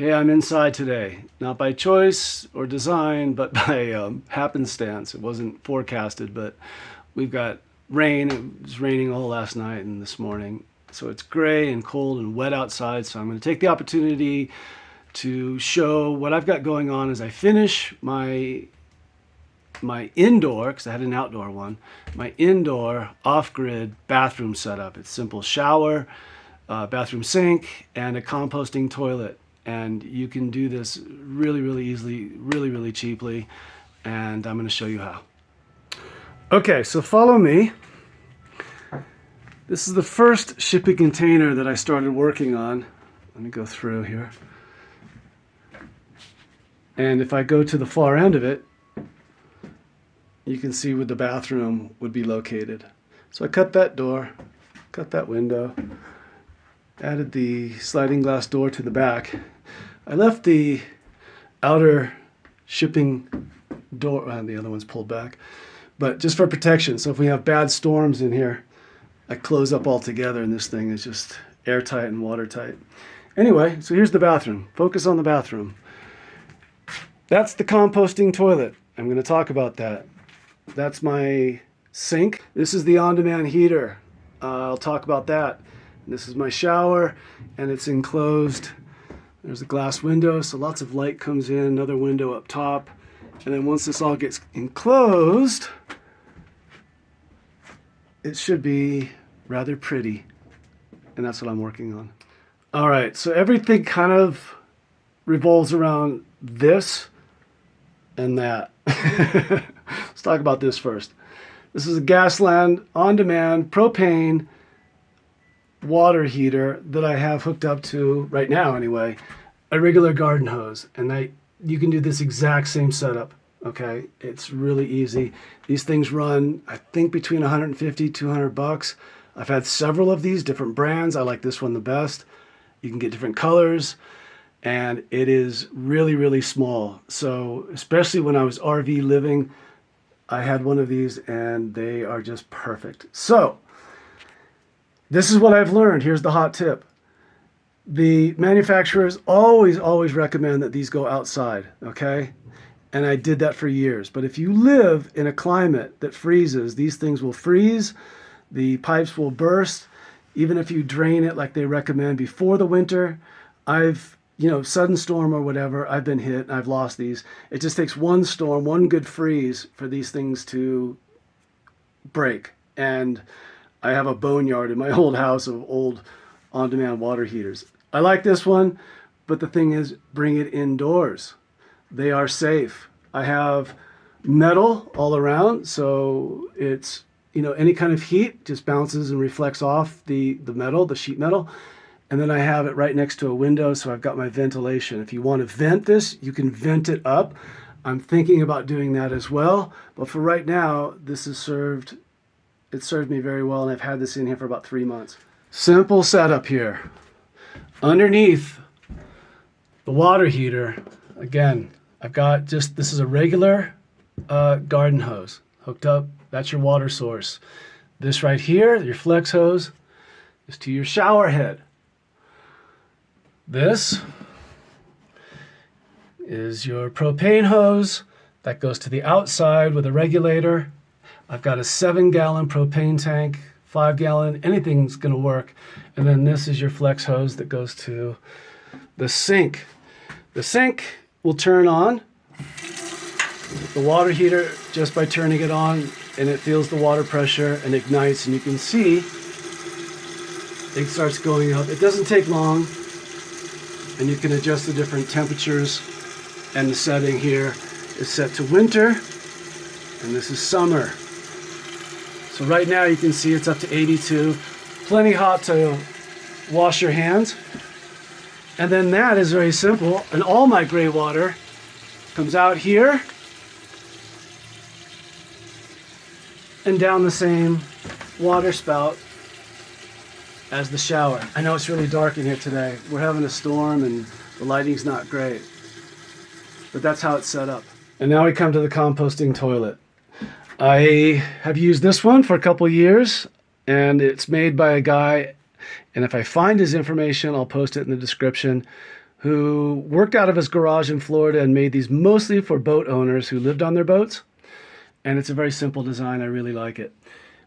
Okay, I'm inside today, not by choice or design, but by happenstance. It wasn't forecasted, but we've got rain. It was raining all last night and this morning. So it's gray and cold and wet outside. So I'm going to take the opportunity to show what I've got going on as I finish my indoor, because I had an outdoor one, my indoor off-grid bathroom setup. It's simple: shower, bathroom sink, and a composting toilet. And you can do this really, really easily, really, really cheaply. And I'm going to show you how. Okay, so follow me. This is the first shipping container that I started working on. Let me go through here. And if I go to the far end of it, you can see where the bathroom would be located. So I cut that door, cut that window, added the sliding glass door to the back. I left the outer shipping door, the other one's pulled back, but just for protection. So if we have bad storms in here, I close up altogether and this thing is just airtight and watertight. Anyway, so here's the bathroom. Focus on the bathroom. That's the composting toilet. I'm going to talk about that. That's my sink. This is the on-demand heater. I'll talk about that. This is my shower, and it's enclosed. There's a glass window, so lots of light comes in, another window up top. And then once this all gets enclosed, it should be rather pretty. And that's what I'm working on. All right, so everything kind of revolves around this and that. Let's talk about this first. This is a Gasland on-demand propane water heater that I have hooked up to, right now anyway, a regular garden hose. And you can do this exact same setup, okay? It's really easy. These things run, I think, between 150, 200 bucks. I've had several of these, different brands. I like this one the best. You can get different colors, and it is really, really small. So especially when I was RV living, I had one of these, and they are just perfect. So this is what I've learned. Here's the hot tip. The manufacturers always recommend that these go outside, okay? And I did that for years. But if you live in a climate that freezes, these things will freeze, the pipes will burst. Even if you drain it like they recommend before the winter, sudden storm or whatever, I've been hit and I've lost these. It just takes one storm, one good freeze for these things to break. And I have a boneyard in my old house of old on-demand water heaters. I like this one, but the thing is, bring it indoors. They are safe. I have metal all around, so it's, any kind of heat just bounces and reflects off the metal, the sheet metal. And then I have it right next to a window, so I've got my ventilation. If you want to vent this, you can vent it up. I'm thinking about doing that as well, but for right now, it served me very well, and I've had this in here for about 3 months. Simple setup here. Underneath the water heater, again, I've got this is a regular garden hose hooked up. That's your water source. This right here, your flex hose, is to your shower head. This is your propane hose that goes to the outside with a regulator. I've got a 7-gallon propane tank, 5-gallon, anything's going to work. And then this is your flex hose that goes to the sink. The sink will turn on the water heater just by turning it on, and it feels the water pressure and ignites, and you can see it starts going up. It doesn't take long, and you can adjust the different temperatures. And the setting here is set to winter, and this is summer. So right now you can see it's up to 82, plenty hot to wash your hands. And then that is very simple, and all my gray water comes out here and down the same water spout as the shower. I know it's really dark in here today. We're having a storm and the lighting's not great, but that's how it's set up. And now we come to the composting toilet. I have used this one for a couple years, and it's made by a guy, and if I find his information, I'll post it in the description. who worked out of his garage in Florida and made these mostly for boat owners who lived on their boats. And it's a very simple design. I really like it.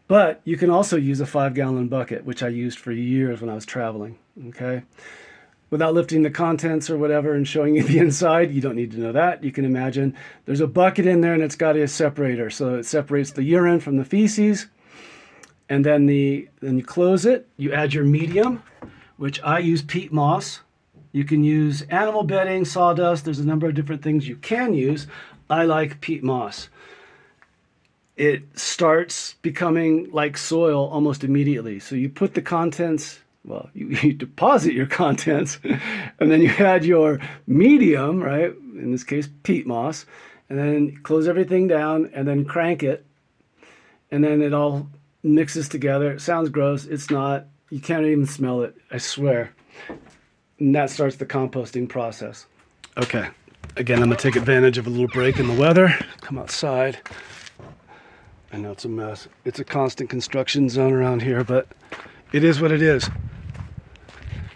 But you can also use a 5-gallon bucket, which I used for years when I was traveling, okay? Without lifting the contents or whatever and showing you the inside, you don't need to know that. You can imagine there's a bucket in there and it's got a separator. So it separates the urine from the feces. And then you close it. You add your medium, which I use peat moss. You can use animal bedding, sawdust. There's a number of different things you can use. I like peat moss. It starts becoming like soil almost immediately. So you put the contents, well, you deposit your contents, and then you add your medium, right? In this case, peat moss, and then close everything down and then crank it. And then it all mixes together. It sounds gross. It's not. You can't even smell it, I swear. And that starts the composting process. Okay. Again, I'm going to take advantage of a little break in the weather. Come outside. I know it's a mess. It's a constant construction zone around here, but it is what it is. I'm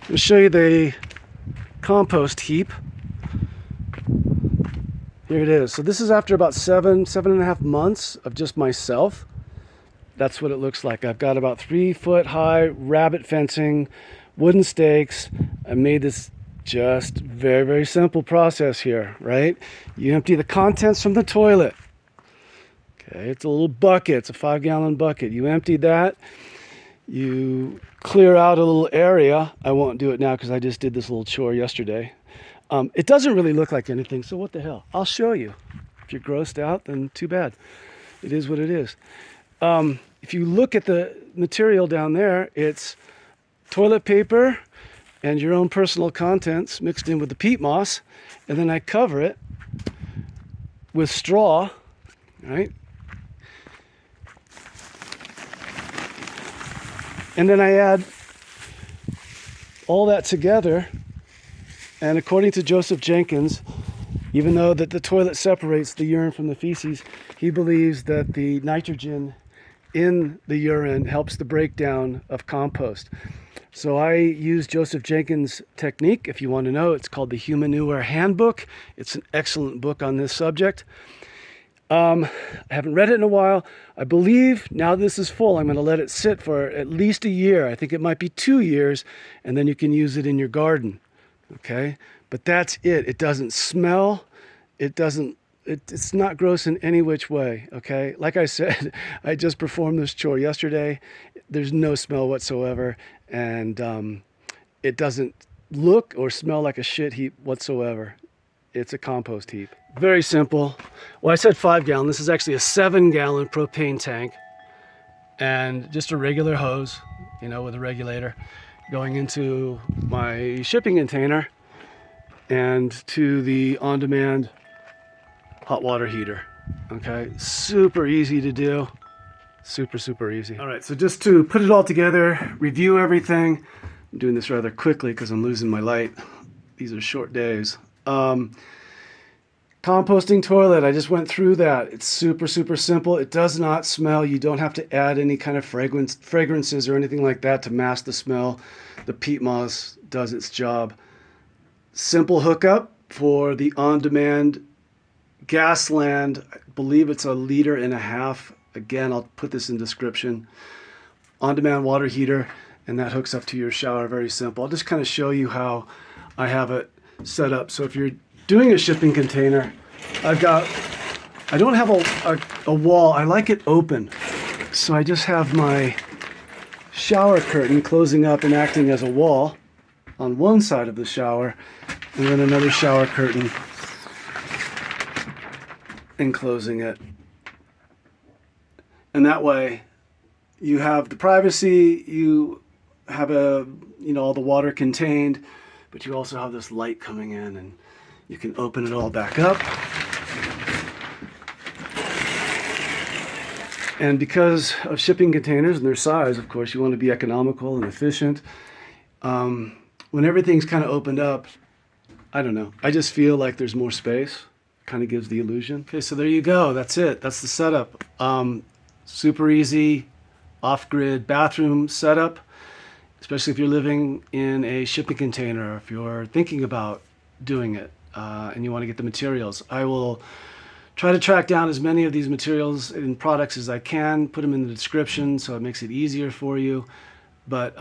going to show you the compost heap. Here it is. So this is after about 7.5 months of just myself. That's what it looks like. I've got about 3-foot high rabbit fencing, wooden stakes. I made this just very, very simple process here, right? You empty the contents from the toilet. Okay, it's a little bucket. It's a 5-gallon bucket. You empty that. You clear out a little area. I won't do it now because I just did this little chore yesterday. It doesn't really look like anything, so what the hell? I'll show you. If you're grossed out, then too bad. It is what it is. If you look at the material down there, it's toilet paper and your own personal contents mixed in with the peat moss, and then I cover it with straw, right? And then I add all that together, and according to Joseph Jenkins, even though that the toilet separates the urine from the feces, he believes that the nitrogen in the urine helps the breakdown of compost. So I use Joseph Jenkins' technique. If you want to know, it's called the Humanure Handbook. It's an excellent book on this subject. I haven't read it in a while. I believe now this is full. I'm going to let it sit for at least a year. I think it might be 2 years, and then you can use it in your garden. Okay? But that's it. It doesn't smell. It's not gross in any which way. Okay? Like I said, I just performed this chore yesterday. There's no smell whatsoever, and it doesn't look or smell like a shit heap whatsoever. It's a compost heap. Very simple. Well, I said 5-gallon. This is actually a 7-gallon propane tank, and just a regular hose, with a regulator, going into my shipping container and to the on-demand hot water heater. Okay, super easy to do. Super, super easy. All right, so just to put it all together, review everything. I'm doing this rather quickly because I'm losing my light. These are short days. Composting toilet, I just went through that. It's super, super simple. It does not smell. You don't have to add any kind of fragrances or anything like that to mask the smell. The peat moss does its job. Simple hookup for the on-demand Gasland. I believe it's 1.5 liters. Again, I'll put this in description. On-demand water heater, and that hooks up to your shower. Very simple. I'll just kind of show you how I have it set up. So if you're doing a shipping container, I don't have a wall. I like it open. So I just have my shower curtain closing up and acting as a wall on one side of the shower, and then another shower curtain enclosing it. And that way you have the privacy, you have all the water contained, but you also have this light coming in, and you can open it all back up. And because of shipping containers and their size, of course, you want to be economical and efficient. When everything's kind of opened up, I don't know, I just feel like there's more space. Kind of gives the illusion. Okay, so there you go. That's it. That's the setup. Super easy, off-grid bathroom setup, especially if you're living in a shipping container, if you're thinking about doing it, and you want to get the materials. I will try to track down as many of these materials and products as I can, put them in the description so it makes it easier for you. But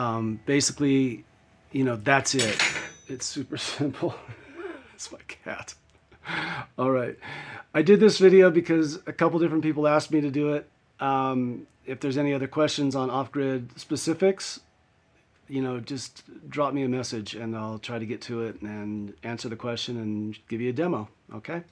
basically, that's it. It's super simple. It's my cat. All right. I did this video because a couple different people asked me to do it. If there's any other questions on off-grid specifics, just drop me a message and I'll try to get to it and answer the question and give you a demo. Okay?